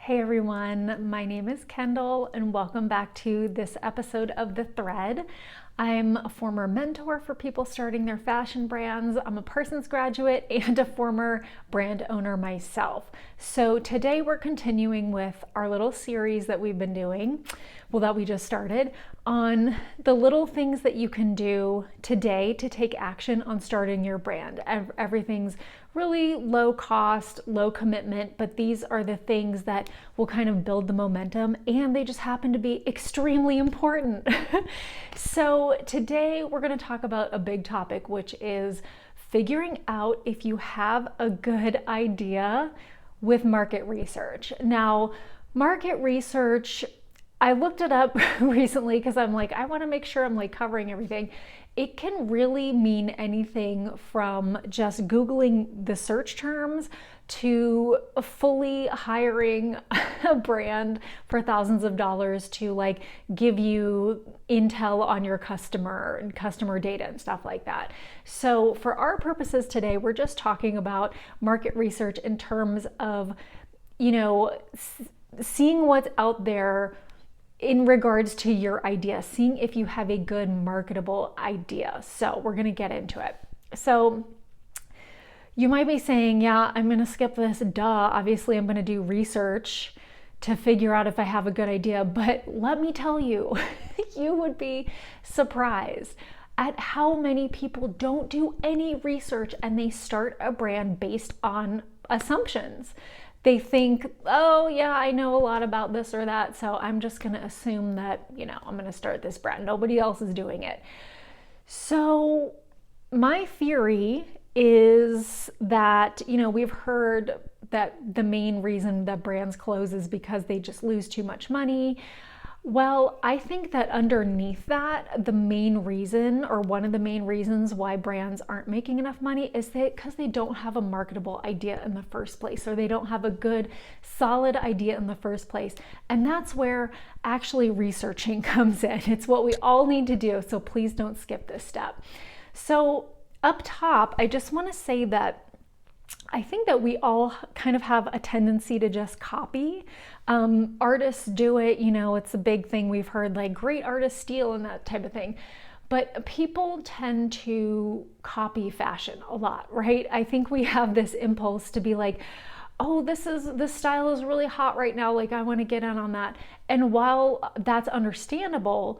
Hey everyone, my name is Kendall and welcome back to this episode of The Thread. I'm a former mentor for people starting their fashion brands. I'm a Parsons graduate and a former brand owner myself. So today we're continuing with our little series that we've been doing, that we just started, on the little things that you can do today to take action on starting your brand. Everything's really low cost, low commitment, but these are the things that will kind of build the momentum, and they just happen to be extremely important. So today we're going to talk about a big topic, which is figuring out if you have a good idea with market research. Now, market research, I looked it up recently because I'm like, I want to make sure I'm like covering everything. It can really mean anything from just Googling the search terms to fully hiring a brand for thousands of dollars to like give you intel on your customer and customer data and stuff like that. So for our purposes today, we're just talking about market research in terms of, seeing what's out there in regards to your idea, seeing if you have a good marketable idea. So we're going to get into it. So you might be saying, yeah, I'm going to skip this. Duh. Obviously, I'm going to do research to figure out if I have a good idea. But let me tell you, you would be surprised at how many people don't do any research and they start a brand based on assumptions. They think, oh yeah, I know a lot about this or that, so I'm just going to assume that, I'm going to start this brand. Nobody else is doing it. So my theory is that, we've heard that the main reason that brands close is because they just lose too much money. Well, I think that underneath that, the main reason, or one of the main reasons why brands aren't making enough money is because they don't have a marketable idea in the first place, or they don't have a good, solid idea in the first place. And that's where actually researching comes in. It's what we all need to do, so please don't skip this step. So up top, I just want to say that I think that we all kind of have a tendency to just copy. Artists do it, it's a big thing we've heard, like great artists steal and that type of thing. But people tend to copy fashion a lot, right? I think we have this impulse to be like, oh, this style is really hot right now. Like I want to get in on that. And while that's understandable,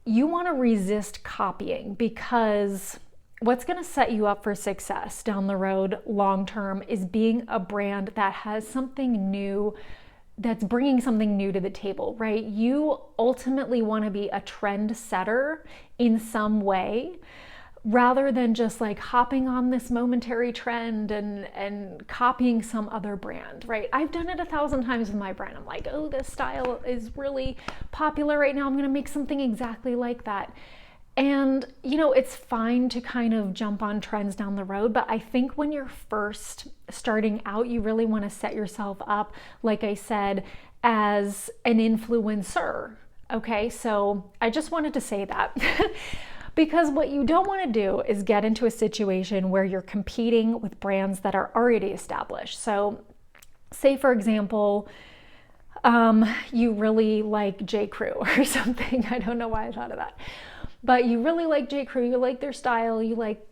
you want to resist copying, because what's going to set you up for success down the road long term is being a brand that has something new, that's bringing something new to the table, right? You ultimately want to be a trend setter in some way, rather than just like hopping on this momentary trend and copying some other brand, right? I've done it 1,000 times with my brand. I'm like, oh, this style is really popular right now. I'm going to make something exactly like that. And, it's fine to kind of jump on trends down the road, but I think when you're first starting out, you really want to set yourself up, like I said, as an influencer. Okay, so I just wanted to say that. Because what you don't want to do is get into a situation where you're competing with brands that are already established. So say, for example, you really like J. Crew or something. I don't know why I thought of that. But you really like J. Crew, you like their style, you like,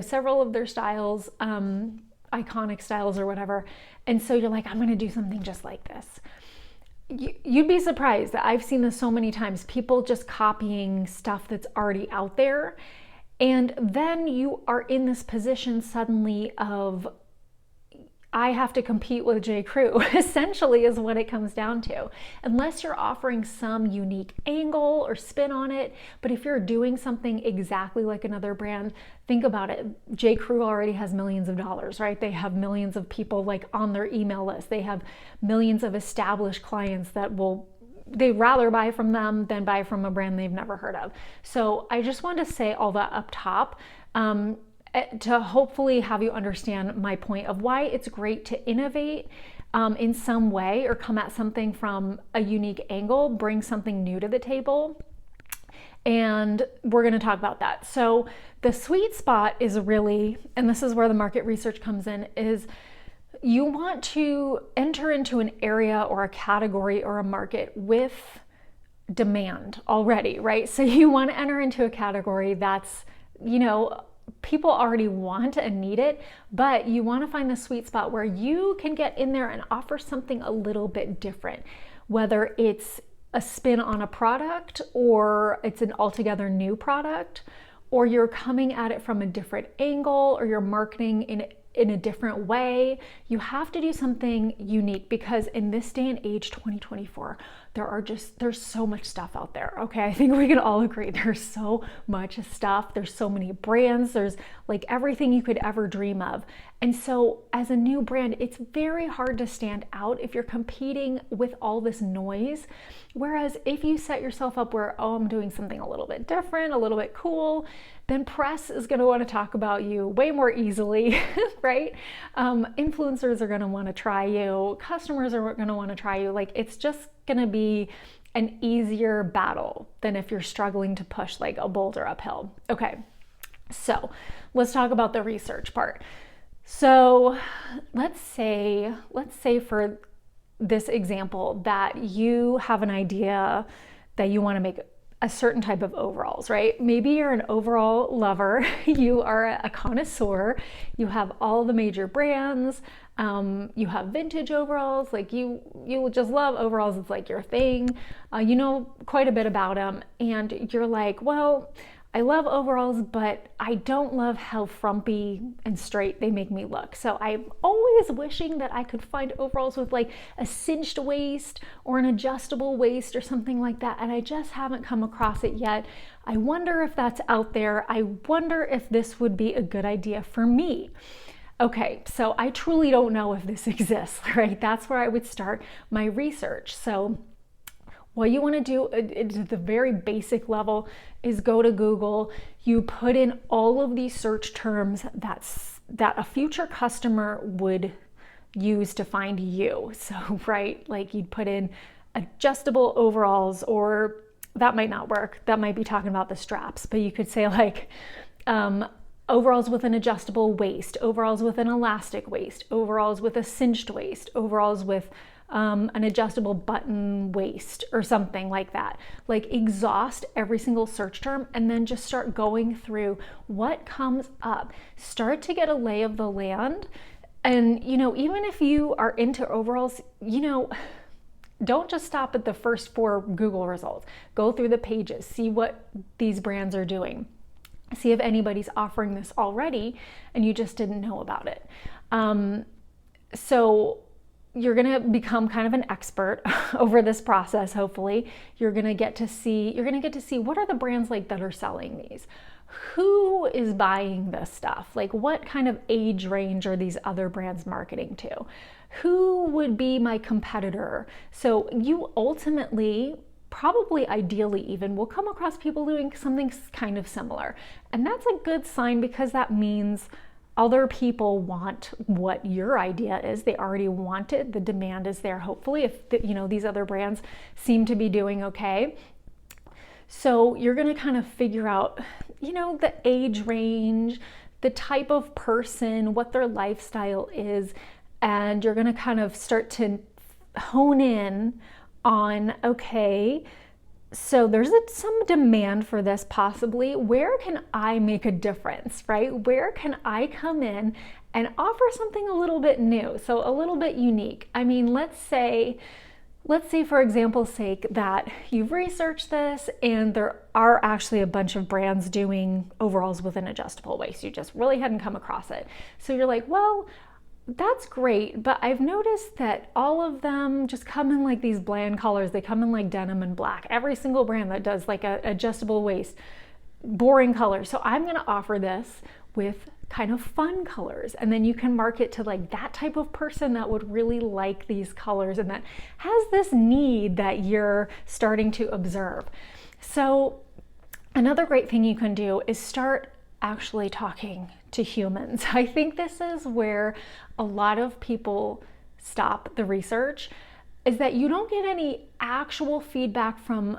several of their styles, iconic styles or whatever. And so you're like, I'm going to do something just like this. You'd be surprised that I've seen this so many times, people just copying stuff that's already out there. And then you are in this position suddenly of, I have to compete with J. Crew, essentially is what it comes down to. Unless you're offering some unique angle or spin on it. But if you're doing something exactly like another brand, think about it. J. Crew already has millions of dollars, right? They have millions of people like on their email list. They have millions of established clients that they'd rather buy from them than buy from a brand they've never heard of. So I just wanted to say all that up top. To hopefully have you understand my point of why it's great to innovate in some way, or come at something from a unique angle, bring something new to the table. And we're going to talk about that. So the sweet spot is really, and this is where the market research comes in, is you want to enter into an area or a category or a market with demand already, right? So you want to enter into a category that's, people already want and need it, but you want to find the sweet spot where you can get in there and offer something a little bit different, whether it's a spin on a product or it's an altogether new product, or you're coming at it from a different angle, or you're marketing in a different way. You have to do something unique, because in this day and age, 2024, there's so much stuff out there. Okay, I think we can all agree there's so much stuff. There's so many brands. There's like everything you could ever dream of. And so as a new brand, it's very hard to stand out if you're competing with all this noise. Whereas if you set yourself up where, I'm doing something a little bit different, a little bit cool, then press is going to want to talk about you way more easily, right? Influencers are going to want to try you. Customers are going to want to try you. Like, it's just going to be an easier battle than if you're struggling to push like a boulder uphill. Okay, so let's talk about the research part. So let's say for this example that you have an idea that you want to make a certain type of overalls, right? Maybe you're an overall lover, you are a connoisseur, you have all the major brands, you have vintage overalls, like you just love overalls, it's like your thing, you know quite a bit about them, and you're like, well, I love overalls, but I don't love how frumpy and straight they make me look. So I'm always wishing that I could find overalls with like a cinched waist or an adjustable waist or something like that. And I just haven't come across it yet. I wonder if that's out there. I wonder if this would be a good idea for me. Okay, so I truly don't know if this exists, right? That's where I would start my research. So what you want to do at the very basic level is go to Google. You put in all of these search terms that a future customer would use to find you. So, right, like you'd put in adjustable overalls, or that might not work. That might be talking about the straps, but you could say like overalls with an adjustable waist, overalls with an elastic waist, overalls with a cinched waist, overalls with an adjustable button waist, or something like that. Like, exhaust every single search term and then just start going through what comes up. Start to get a lay of the land. And, even if you are into overalls, don't just stop at the first 4 Google results. Go through the pages, see what these brands are doing. See if anybody's offering this already and you just didn't know about it. So you're going to become kind of an expert over this process. Hopefully you're going to get to see what are the brands like that are selling these, who is buying this stuff, like what kind of age range are these other brands marketing to, who would be my competitor. So you ultimately, probably ideally even, will come across people doing something kind of similar, and that's a good sign, because that means other people want what your idea is. They already want it. The demand is there, hopefully, if these other brands seem to be doing okay. So you're going to kind of figure out, the age range, the type of person, what their lifestyle is, and you're going to kind of start to hone in on, okay, so there's some demand for this possibly. Where can I make a difference, right? Where can I come in and offer something a little bit new, so a little bit unique? I mean, let's say for example's sake that you've researched this and there are actually a bunch of brands doing overalls with an adjustable waist. You just really hadn't come across it. So you're like, well, that's great, but I've noticed that all of them just come in like these bland colors. They come in like denim and black. Every single brand that does like a adjustable waist, boring colors. So I'm going to offer this with kind of fun colors, and then you can market to like that type of person that would really like these colors and that has this need that you're starting to observe. So another great thing you can do is start actually talking to humans. I think this is where a lot of people stop the research, is that you don't get any actual feedback from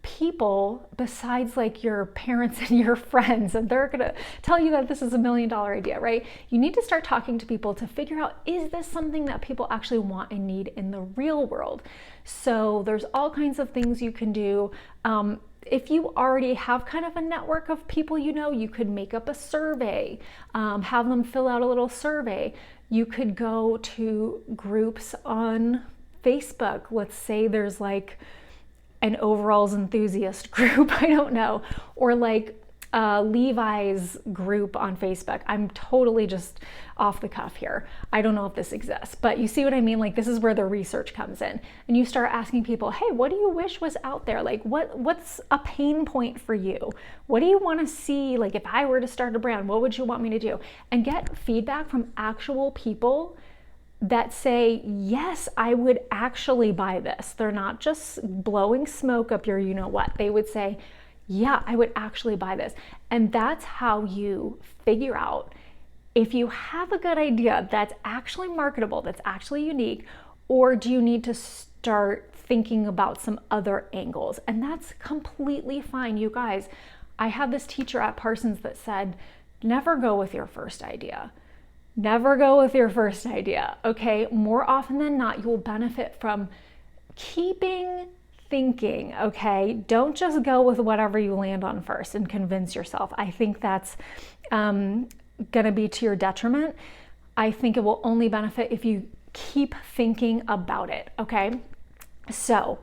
people besides like your parents and your friends, and they're gonna tell you that this is $1 million idea, right? You need to start talking to people to figure out, is this something that people actually want and need in the real world? So there's all kinds of things you can do. If you already have kind of a network of people, you could make up a survey, have them fill out a little survey. You could go to groups on Facebook. Let's say there's like an overalls enthusiast group, I don't know, or like Levi's group on Facebook. I'm totally just off the cuff here. I don't know if this exists, but you see what I mean? Like, this is where the research comes in, and you start asking people, hey, what do you wish was out there? Like, what's a pain point for you? What do you want to see? Like, if I were to start a brand, what would you want me to do? And get feedback from actual people that say, yes, I would actually buy this. They're not just blowing smoke up your you-know-what. They would say, yeah, I would actually buy this. And that's how you figure out if you have a good idea that's actually marketable, that's actually unique, or do you need to start thinking about some other angles? And that's completely fine, you guys. I had this teacher at Parsons that said, never go with your first idea. Never go with your first idea, okay? More often than not, you will benefit from keeping thinking, okay? Don't just go with whatever you land on first and convince yourself. I think that's gonna be to your detriment. I think it will only benefit if you keep thinking about it, okay? So,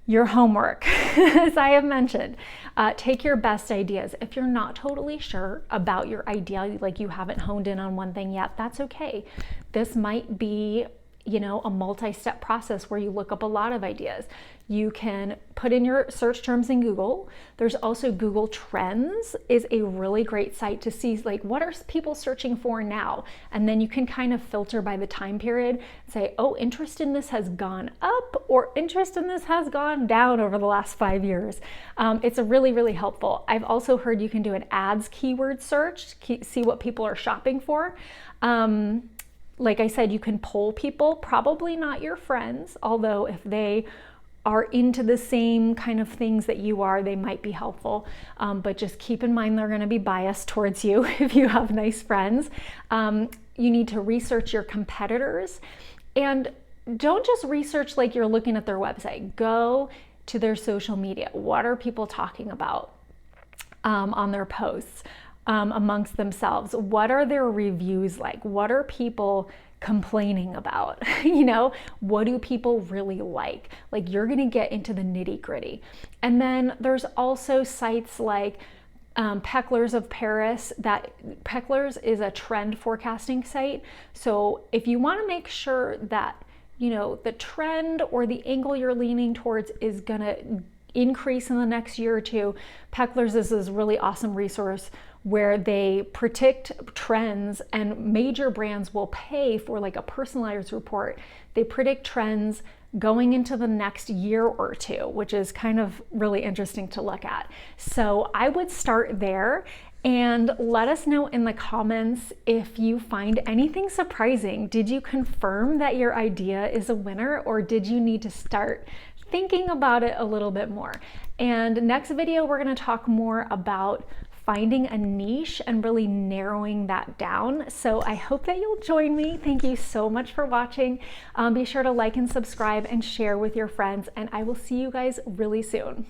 your homework, as I have mentioned, take your best ideas. If you're not totally sure about your idea, like you haven't honed in on one thing yet, that's okay. This might be, a multi-step process where you look up a lot of ideas. You can put in your search terms in Google. There's also Google Trends is a really great site to see like what are people searching for now, and then you can kind of filter by the time period, say, oh, interest in this has gone up or interest in this has gone down over the last 5 years. It's a really, really helpful. I've also heard you can do an ads keyword search, see what people are shopping for. Like I said, you can poll people, probably not your friends, although if they are into the same kind of things that you are, they might be helpful. But just keep in mind they're gonna be biased towards you if you have nice friends. You need to research your competitors, and don't just research like you're looking at their website. Go to their social media. What are people talking about on their posts? Amongst themselves? What are their reviews like? What are people complaining about? What do people really like? Like, you're gonna get into the nitty gritty. And then there's also sites like Pecklers of Paris. That Pecklers is a trend forecasting site. So if you wanna make sure that, the trend or the angle you're leaning towards is gonna increase in the next year or two, Pecklers is this really awesome resource where they predict trends, and major brands will pay for like a personalized report. They predict trends going into the next year or two, which is kind of really interesting to look at. So I would start there, and let us know in the comments if you find anything surprising. Did you confirm that your idea is a winner, or did you need to start thinking about it a little bit more? And next video, we're gonna talk more about finding a niche and really narrowing that down. So I hope that you'll join me. Thank you so much for watching. Be sure to like and subscribe and share with your friends, and I will see you guys really soon.